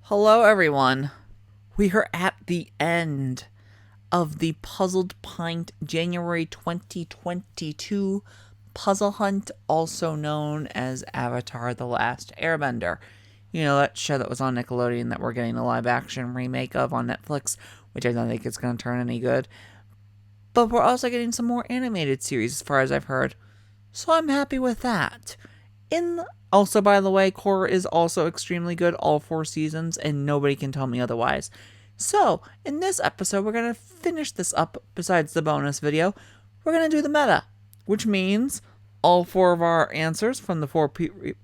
Hello, everyone. We are at the end of the Puzzled Pint January 2022 puzzle hunt, also known as Avatar: The Last Airbender. You know, that show that was on Nickelodeon that we're getting a live-action remake of on Netflix, which I don't think it's going to turn any good. But we're also getting some more animated series, as far as I've heard. So I'm happy with that. Also, by the way, Korra is also extremely good, all 4 seasons, and nobody can tell me otherwise. So, in this episode, we're going to finish this up. Besides the bonus video, we're going to do the meta, which means all 4 of our answers from the 4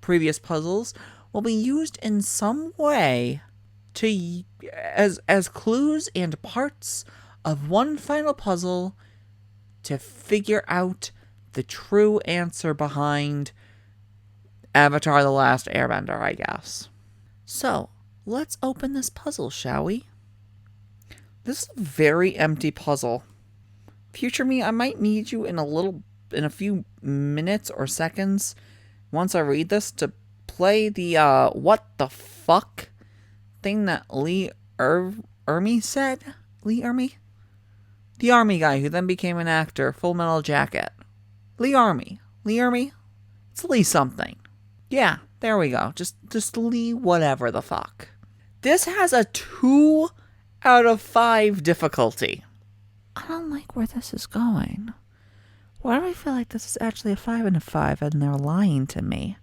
previous puzzles will be used in some way as clues and parts of one final puzzle to figure out the true answer behind Avatar: The Last Airbender, I guess. So, let's open this puzzle, shall we? This is a very empty puzzle. Future me, I might need you in a few minutes or seconds, once I read this, to play the, what the fuck thing that Lee Ermey said? Lee Ermey? The army guy who then became an actor, Full Metal Jacket. Lee Ermey. Lee Ermey? It's Lee something. Yeah, there we go. Just Lee whatever the fuck. This has a 2 out of 5 difficulty. I don't like where this is going. Why do I feel like this is actually a 5 and a 5 and they're lying to me?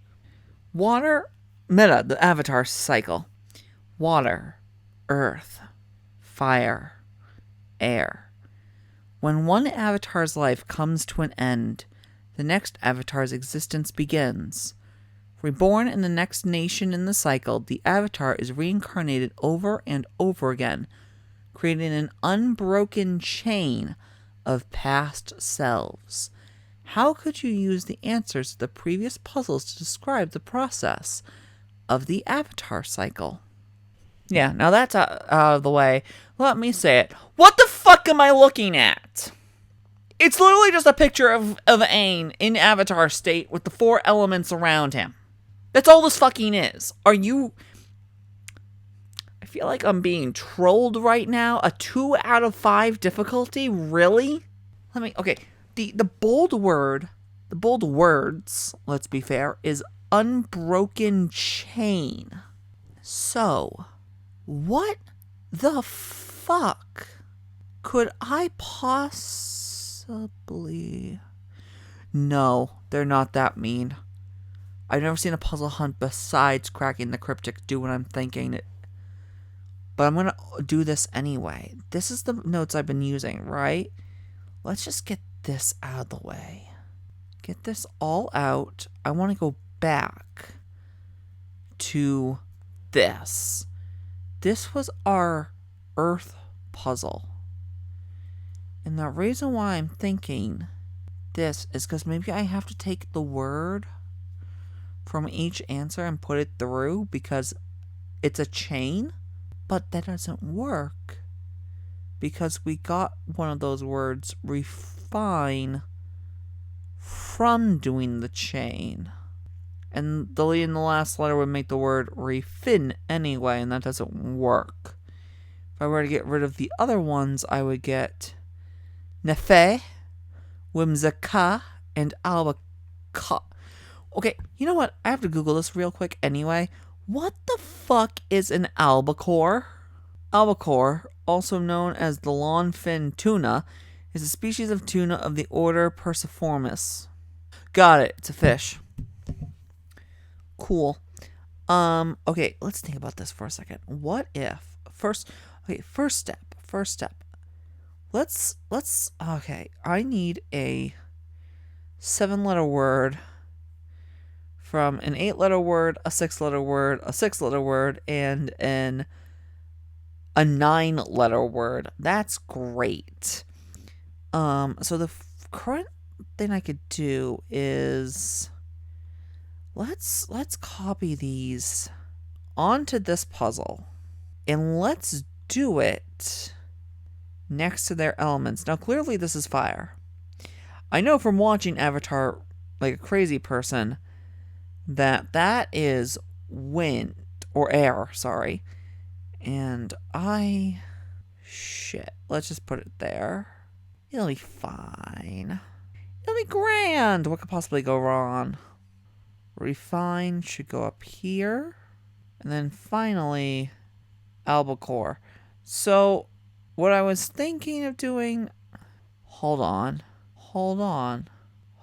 Water, meta, the Avatar cycle. Water, earth, fire, air. When one avatar's life comes to an end, the next avatar's existence begins. Reborn in the next nation in the cycle, the avatar is reincarnated over and over again, creating an unbroken chain of past selves. How could you use the answers to the previous puzzles to describe the process of the avatar cycle? Yeah, now that's out of the way. Let me say it. What the fuck am I looking at? It's literally just a picture of Aang in avatar state with the 4 elements around him. That's all this fucking is. I feel like I'm being trolled right now. A 2 out of 5 difficulty? Really? Okay. The bold words, let's be fair, is unbroken chain. So, what the fuck could I possibly... No, they're not that mean. I've never seen a puzzle hunt besides cracking the cryptic do what I'm thinking. But I'm going to do this anyway. This is the notes I've been using, right? Let's just get this out of the way. Get this all out. I want to go back to this. This was our Earth puzzle. And the reason why I'm thinking this is because maybe I have to take the word from each answer and put it through because it's a chain, but that doesn't work because we got one of those words, refine, from doing the chain, and the lead in the last letter would make the word refin anyway, and that doesn't work. If I were to get rid of the other ones, I would get nefe, whimsica, and albaca. Okay, you know what? I have to Google this real quick anyway. What the fuck is an albacore? Albacore, also known as the lawnfin tuna, is a species of tuna of the order Perciformis. Got it. It's a fish. Cool. Okay, let's think about this for a second. What if first step. Okay, I need a 7-letter word from an 8-letter word, a 6-letter word, a 6-letter word, and a 9-letter word. That's great. So the current thing I could do is let's copy these onto this puzzle and let's do it next to their elements. Now clearly this is fire. I know from watching Avatar like a crazy person that is wind or air, sorry. And shit, let's just put it there. It'll be fine. It'll be grand. What could possibly go wrong? Refine should go up here. And then finally, albacore. So, what I was thinking of doing... Hold on.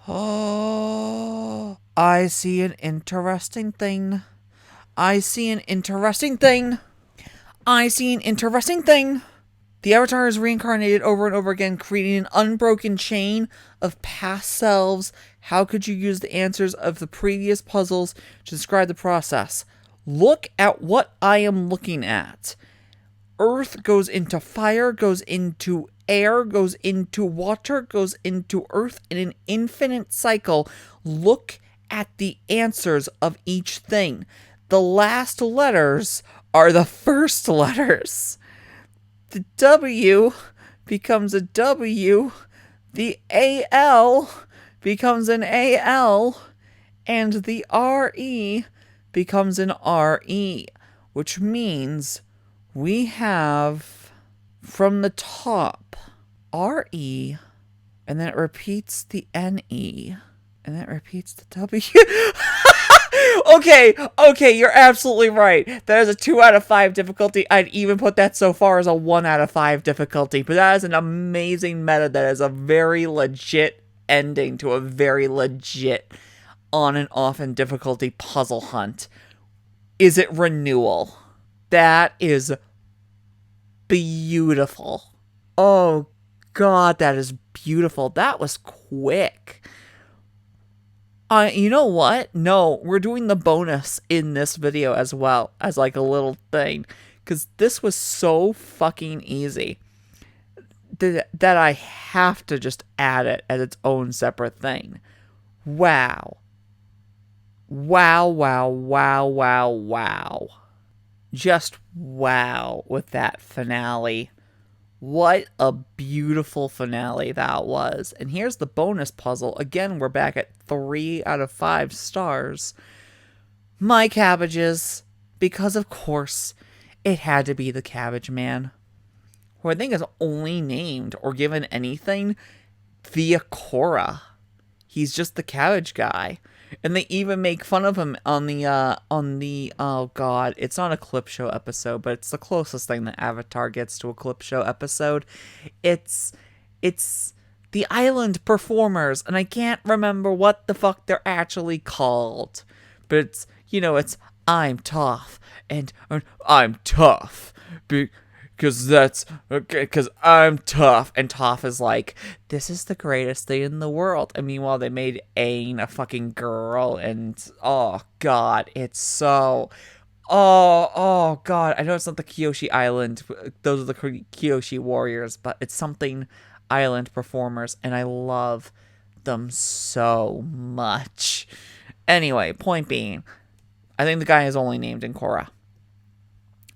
Oh, I see an interesting thing. The avatar is reincarnated over and over again, creating an unbroken chain of past selves. How could you use the answers of the previous puzzles to describe the process? Look at what I am looking at. Earth goes into fire, goes into air, goes into water, goes into earth in an infinite cycle. Look at the answers of each thing. The last letters are the first letters. The W becomes a W, the AL becomes an AL, and the RE becomes an RE, which means we have from the top RE, and then it repeats the NE, and then it repeats the W. Okay, you're absolutely right. That is a 2 out of 5 difficulty. I'd even put that so far as a 1 out of 5 difficulty. But that is an amazing meta that is a very legit ending to a very legit on and off in difficulty puzzle hunt. Is it renewal? That is beautiful. Oh God, that is beautiful. That was quick. You know what? No, we're doing the bonus in this video as well, as like a little thing. Because this was so fucking easy that I have to just add it as its own separate thing. Wow. Wow. Just wow with that finale. What a beautiful finale that was. And here's the bonus puzzle. Again, we're back at 3 out of 5 stars. My cabbages. Because, of course, it had to be the Cabbage Man. Who I think is only named or given anything via Cora. He's just the cabbage guy. And they even make fun of him on the, oh God, it's not a clip show episode, but it's the closest thing that Avatar gets to a clip show episode. It's the island performers, and I can't remember what the fuck they're actually called. But it's, it's, I'm tough, and I'm tough, because I'm tough, and Toph is like, this is the greatest thing in the world. And meanwhile, they made Aang a fucking girl, and oh God, it's so, oh God, I know it's not the Kyoshi Island, those are the Kyoshi Warriors, but it's something island performers, and I love them so much. Anyway, point being, I think the guy is only named in Korra.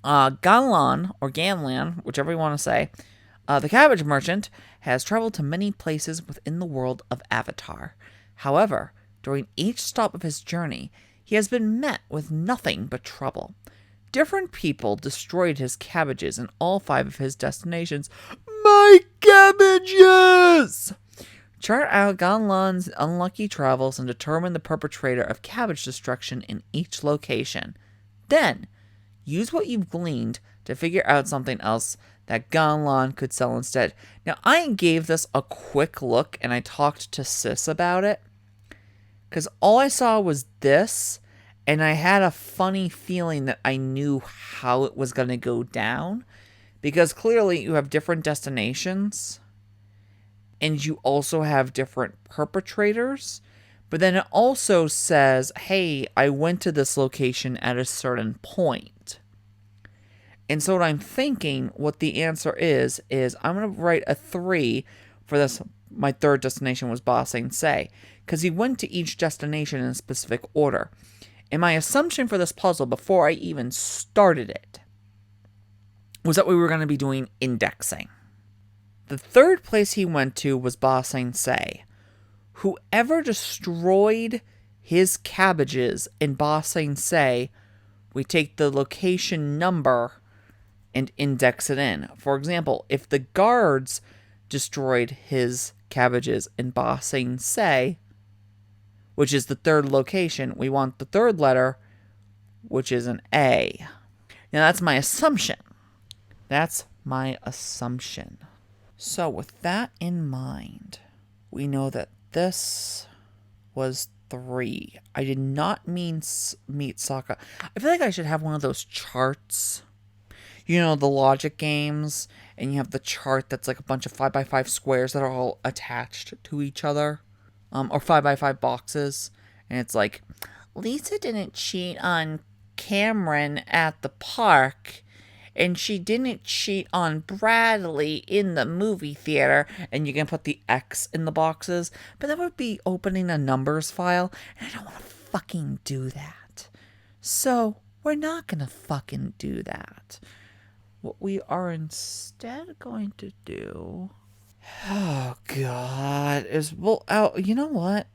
Ganlan, or Gamlan, whichever you want to say, the cabbage merchant, has traveled to many places within the world of Avatar. However, during each stop of his journey, he has been met with nothing but trouble. Different people destroyed his cabbages in all 5 of his destinations. My cabbages! Chart out Ganlan's unlucky travels and determine the perpetrator of cabbage destruction in each location. Then, use what you've gleaned to figure out something else that Ganlan could sell instead. Now, I gave this a quick look, and I talked to Sis about it, because all I saw was this, and I had a funny feeling that I knew how it was going to go down, because clearly you have different destinations, and you also have different perpetrators, but then it also says, hey, I went to this location at a certain point. And so what I'm thinking, what the answer is I'm going to write a 3 for this. My third destination was Ba Sing Se, because he went to each destination in a specific order. And my assumption for this puzzle before I even started it was that we were going to be doing indexing. The third place he went to was Ba Sing Se. Whoever destroyed his cabbages in Ba Sing Se, we take the location number and index it in. For example, if the guards destroyed his cabbages in Ba Sing Se, which is the third location, we want the third letter, which is an A. Now that's my assumption. That's my assumption. So with that in mind, we know that this was 3. I did not mean meet Sokka. I feel like I should have one of those charts. You know, the logic games, and you have the chart that's like a bunch of 5x5 squares that are all attached to each other. Or 5x5 boxes. And it's like, Lisa didn't cheat on Cameron at the park, and she didn't cheat on Bradley in the movie theater, and you can put the X in the boxes, but that would be opening a numbers file, and I don't want to fucking do that. So, we're not gonna fucking do that. What we are instead going to do... Oh, God. You know what?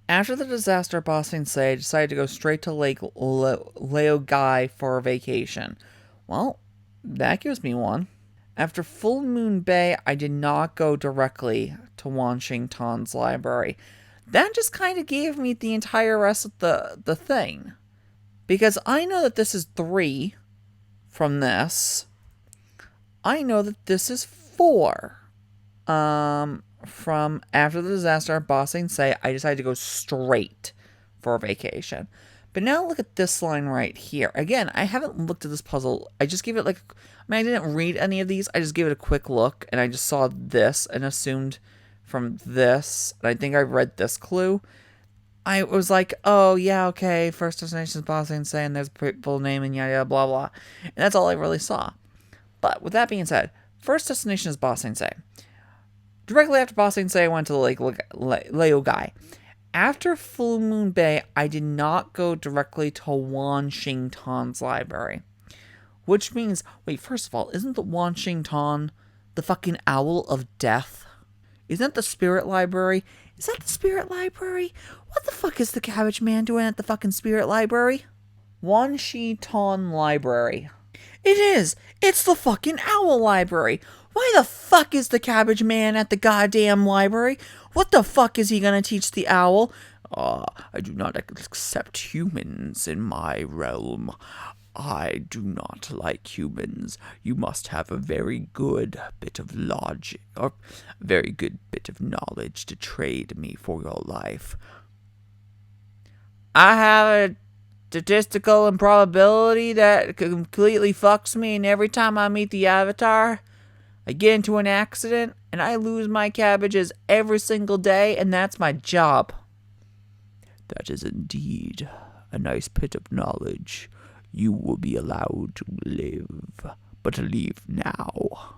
After the disaster at Ba Sing Se, I decided to go straight to Lake Laogai for a vacation. Well, that gives me one. After Full Moon Bay, I did not go directly to Washington's library. That just kind of gave me the entire rest of the thing. Because I know that this is 3 from this. I know that this is 4. From after the disaster at Ba Sing Se, I decided to go straight for a vacation. But now look at this line right here. Again, I haven't looked at this puzzle. I just gave it like... I didn't read any of these. I just gave it a quick look, and I just saw this and assumed from this, and I think I read this clue. I was like, oh, yeah, okay, first destination is Ba Sing Se, and there's a people name, and yada, yada, blah, blah. And that's all I really saw. But with that being said, first destination is Ba Sing Se. Directly after Ba Sing Se, I went to Lake Laogai. After Full Moon Bay, I did not go directly to Washington's library. Which means, wait, first of all, isn't the Washington the fucking owl of death? Isn't that the spirit library? Is that the spirit library? What the fuck is the Cabbage Man doing at the fucking spirit library? Washington Library. It is! It's the fucking owl library! Why the fuck is the Cabbage Man at the goddamn library? What the fuck is he gonna teach the owl? I do not accept humans in my realm. I do not like humans. You must have a very good bit of logic, or a very good bit of knowledge to trade me for your life. I have a statistical improbability that completely fucks me, and every time I meet the Avatar, I get into an accident, and I lose my cabbages every single day, and that's my job. That is indeed a nice bit of knowledge. You will be allowed to live, but leave now.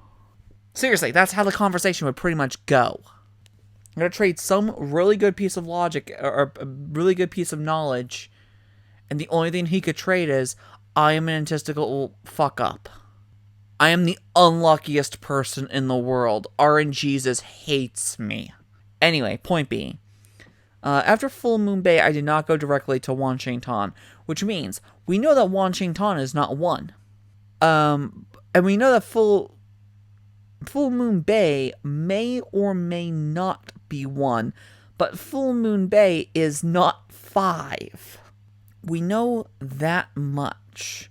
Seriously, that's how the conversation would pretty much go. I'm going to trade some really good piece of logic, or a really good piece of knowledge, and the only thing he could trade is, I am an statistical fuck up. I am the unluckiest person in the world. RNGesus hates me. Anyway, point being, after Full Moon Bay, I did not go directly to Washington, which means we know that Washington is not 1. And we know that Full Moon Bay may or may not be 1, but Full Moon Bay is not 5. We know that much.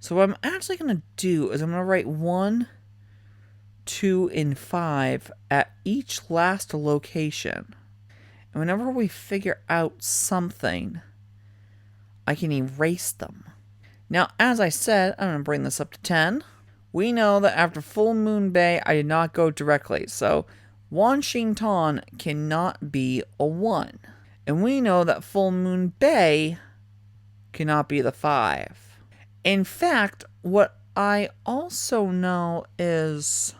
So what I'm actually going to do is I'm going to write 1, 2, and 5 at each last location. And whenever we figure out something, I can erase them. Now, as I said, I'm going to bring this up to 10. We know that after Full Moon Bay, I did not go directly. So, Washington cannot be a 1. And we know that Full Moon Bay cannot be the 5. In fact, what I also know is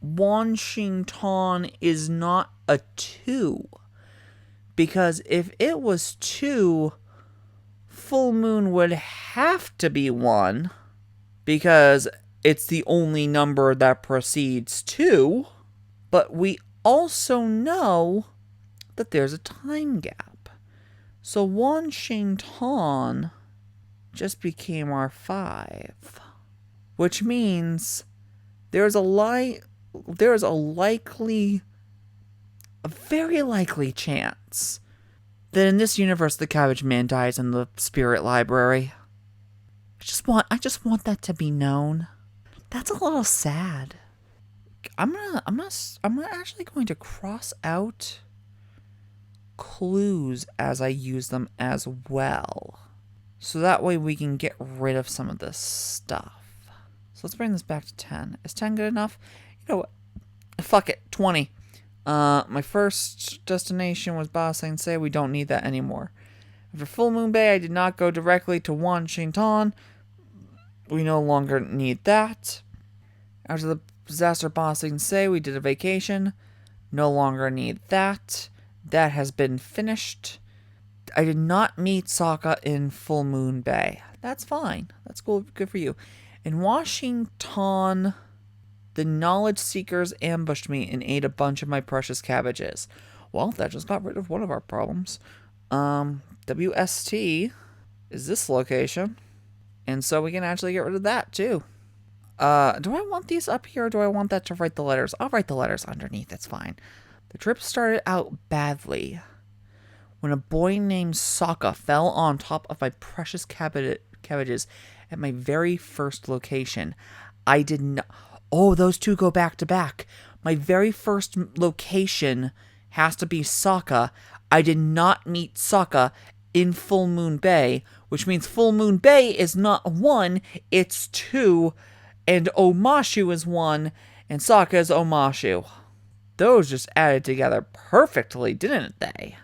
Washington is not a 2. Because if it was 2, Full Moon would have to be 1. Because it's the only number that precedes 2. But we also know that there's a time gap. So Washington just became our 5. Which means there's a very likely chance that in this universe the Cabbage Man dies in the spirit library. I just want that to be known. That's a little sad. I'm actually going to cross out clues as I use them as well. So that way we can get rid of some of this stuff. So let's bring this back to 10. Is 10 good enough? You know what? Fuck it. 20. My first destination was Ba Sing Se. We don't need that anymore. After Full Moon Bay, I did not go directly to Wan Shin Ton. We no longer need that. After the disaster Ba Sing Se, we did a vacation. No longer need that. That has been finished. I did not meet Sokka in Full Moon Bay. That's fine. That's cool. Good for you. In Washington, the Knowledge Seekers ambushed me and ate a bunch of my precious cabbages. Well, that just got rid of one of our problems. WST is this location. And so we can actually get rid of that, too. Do I want these up here, or do I want that to write the letters? I'll write the letters underneath. It's fine. The trip started out badly when a boy named Sokka fell on top of my precious cabbages at my very first location. I did not... Oh, those two go back to back. My very first location has to be Sokka. I did not meet Sokka in Full Moon Bay, which means Full Moon Bay is not 1, it's 2, and Omashu is 1, and Sokka is Omashu. Those just added together perfectly, didn't they?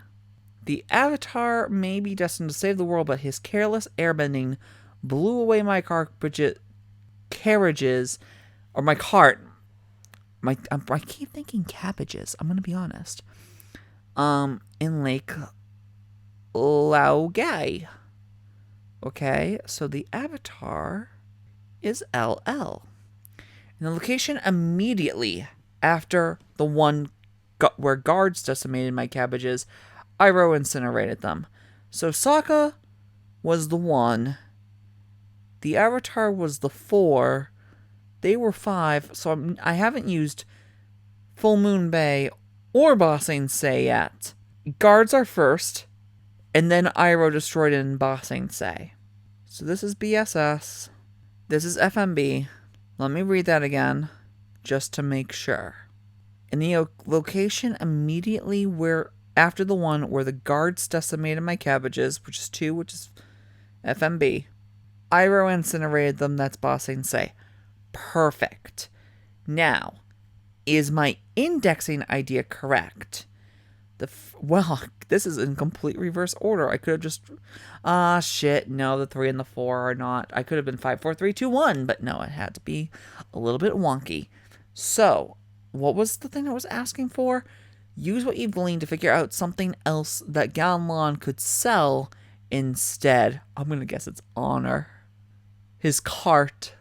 The Avatar may be destined to save the world, but his careless airbending blew away my carriages, or my cart. I keep thinking cabbages, I'm going to be honest. In Lake Laogai. Okay, so the Avatar is LL. And the location immediately after the one where guards decimated my cabbages, Iroh incinerated them. So Sokka was the 1. The Avatar was the 4. They were 5. So I haven't used Full Moon Bay or Ba Sing Se yet. Guards are first. And then Iroh destroyed in Ba Sing Se. So this is BSS. This is FMB. Let me read that again, just to make sure. In the location immediately after the one where the guards decimated my cabbages, which is 2, which is FMB, Iroh incinerated them, that's Ba Sing Se. Perfect. Now, is my indexing idea correct? Well, this is in complete reverse order. I could have just... shit. No, the 3 and the 4 are not. I could have been 5, 4, 3, 2, 1. But no, it had to be a little bit wonky. So, what was the thing I was asking for? Use what you've gleaned to figure out something else that Ganlon could sell instead. I'm going to guess it's honor. His cart.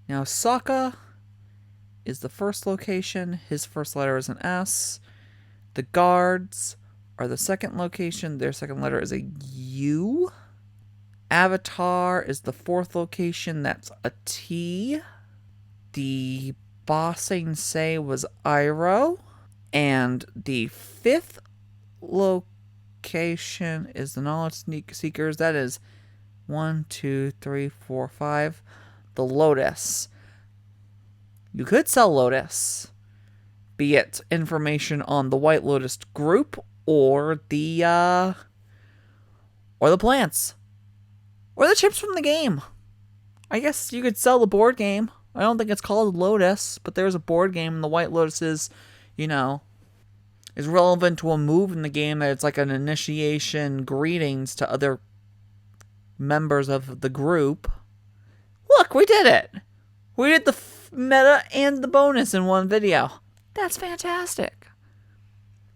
Now, Sokka is the first location. His first letter is an S. The guards are the second location. Their second letter is a U. Avatar is the 4th location. That's a T. The Ba Sing Se was Iroh. And the 5th location is the Knowledge Seekers. That is 1, 2, 3, 4, 5. The Lotus. You could sell Lotus. Be it information on the White Lotus group or the plants. Or the chips from the game. I guess you could sell the board game. I don't think it's called Lotus, but there's a board game and the White Lotus is, is relevant to a move in the game that it's like an initiation greetings to other members of the group. Look, we did it. We did the meta and the bonus in one video. That's fantastic.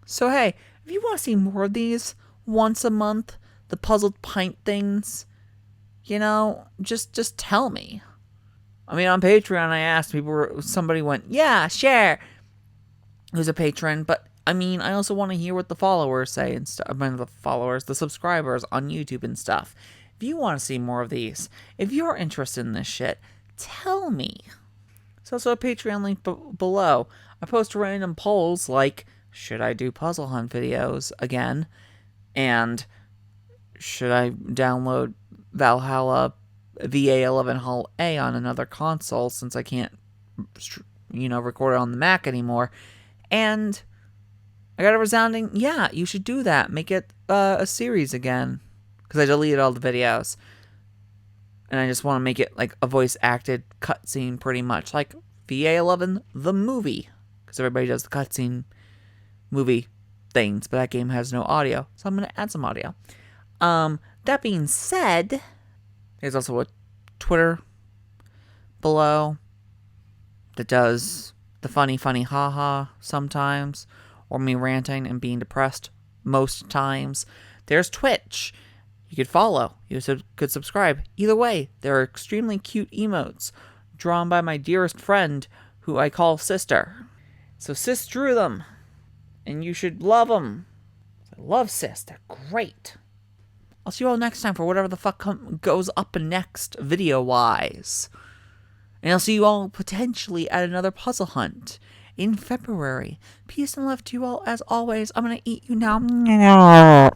So hey, if you want to see more of these once a month, the puzzled pint things, just tell me. I mean, on Patreon, I asked somebody went, yeah, share. Who's a patron, but I mean, I also want to hear what the followers say and stuff. I mean, the subscribers on YouTube and stuff. If you want to see more of these, if you're interested in this shit, tell me. There's also a Patreon link below. I post random polls like, should I do puzzle hunt videos again? And should I download Valhalla VA11 Hall A on another console since I can't, record it on the Mac anymore? And I got a resounding, yeah, you should do that. Make it a series again. Because I deleted all the videos. And I just want to make it like a voice-acted cutscene pretty much. Like VA11, the movie. Because everybody does the cutscene movie things. But that game has no audio. So I'm going to add some audio. That being said, there's also a Twitter below that does the funny haha sometimes, or me ranting and being depressed most times. There's Twitch. You could follow. You could subscribe. Either way, there are extremely cute emotes drawn by my dearest friend, who I call Sister. So Sis drew them, and you should love them. I love Sis. They're great. I'll see you all next time for whatever the fuck goes up next video-wise. And I'll see you all potentially at another puzzle hunt in February. Peace and love to you all as always. I'm gonna eat you now.